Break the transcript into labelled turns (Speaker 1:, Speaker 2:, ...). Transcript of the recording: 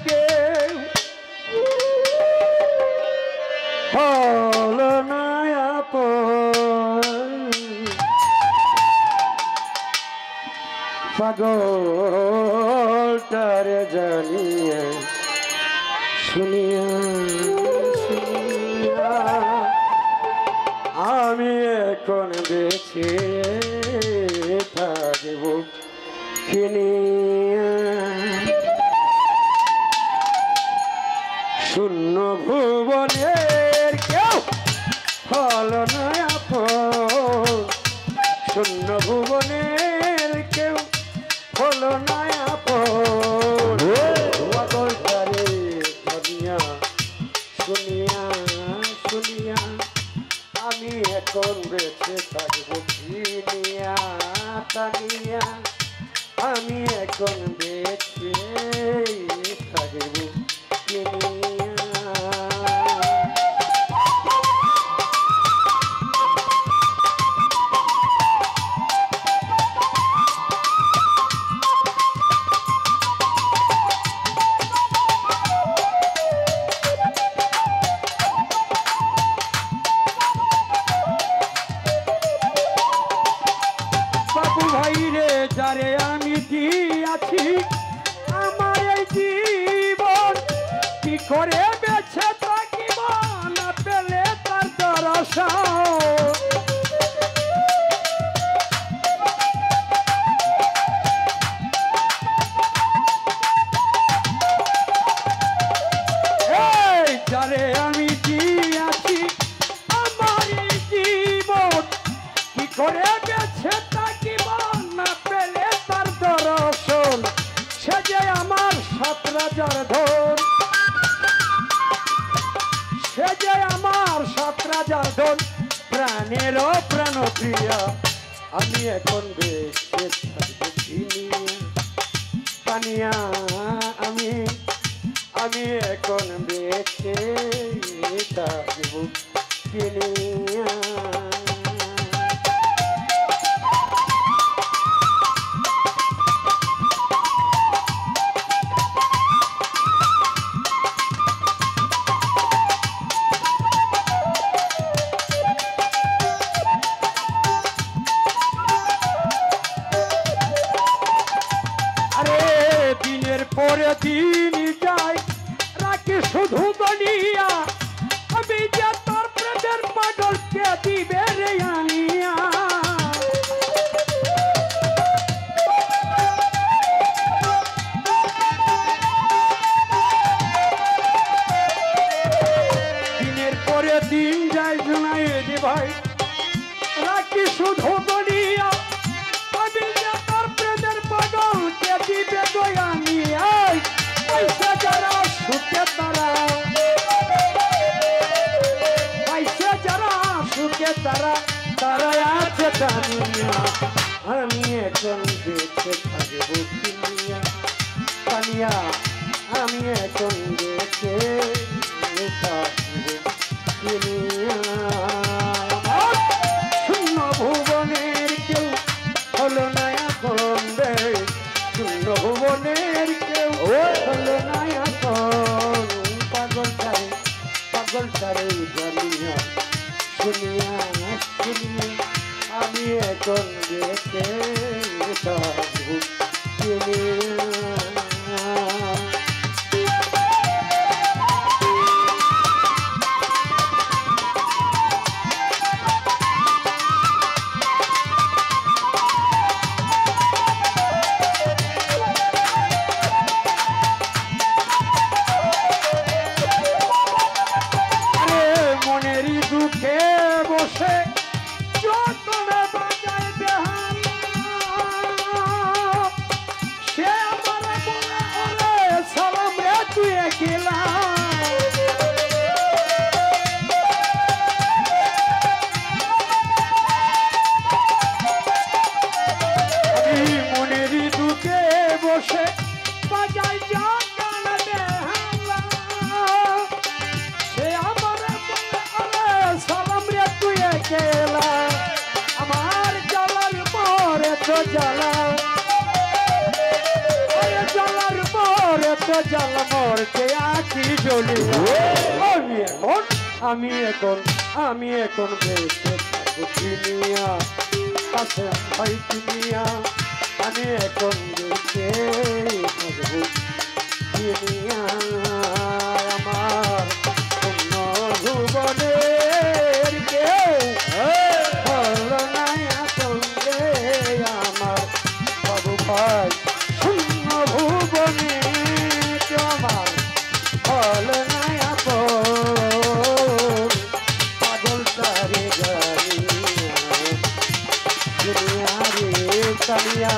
Speaker 1: কেউ হলো না আপন পাগলটারে জানিয়ে শুনিয়া শুনিয়া আমি এখন বেঁচে থাকব কিনিয়া শূন্য ভুবনের কেউ হলো না আপন শূন্য ভুবনের কেউ হলো না আপন পাগলটারে জানিয়া শুনিয়া শুনিয়া আমি এখন বেঁচে থাকবো কিনিয়া টানিয়া আমি এখন বেঁচে থাকবো কিনিয়া যারে আমি দিয়াছি আমার এই জীবন কি করে বেঁচে থাকিব না পেলে তার দর্শন যারে আমি দিয়াছি আমার এই জীবন কি করে বেঁচে থাকিব না পেলে তার দর্শন সে যে আমার 17,000 ধন সে যে আমার 17,000 ধন প্রাণের প্রাণ প্রিয়া আমি এখন বেঁচে থাকবো কিনিয়া পানিয়া আমি এখন বেঁচে থাকবো কিনিয়া পরে দিন যাই রাখি শুধু বলিয়া আমি যে তোর প্রেমের পাগলকে দিবে রে আনিয়া দিনের পরে দিন যাই জুনাই রে ভাই রাখি শুধু বলিয়া আমি যে তোর প্রেমের পাগলকে দিবে গোয়ানি পয়সা যারা সুখে তারা পয়সা যারা সুখে তারা তারা আছে জানিয়া আমি এখন বেঁচে থাকবো কিনিয়া পানিয়া আমি এখন বেঁচে থাকবো কিনিয়া শূন্য ভুবনের কেউ হলো না এখন রে শূন্য ভুবনের কেউ হলো না এখন পাগলটারে জানিয়া শুনিয়া শুনিয়া আমি এখন বেঁচে থাকবো কিনিয়া দুঃখে বসে যতনে বাজায় বেহান সে আমার বলে ওরে সালাম রে তুই গেলা আমি মনেরই দুঃখে বসে বাজায় যতনে বেহান সে আমার সালাম রে তুই গেলা আমার জ্বালার পরে তো জ্বালা জ্বালার পরে তো জাল মরতে আছি জ্বলি আমি এখন বেঁচে থাকবো কিনিয়া কাছে ভাই কিনিয়া আমি এখন বেঁচে থাকবো কিনিয়া আমার শূন্য ভুবনের কেউ হলো না সঙ্গে আমার বাবু ভাই শূন্য ভুবনে আমার হলো না পাগল তারে জানিয়া দুনিয়া রে কালিয়া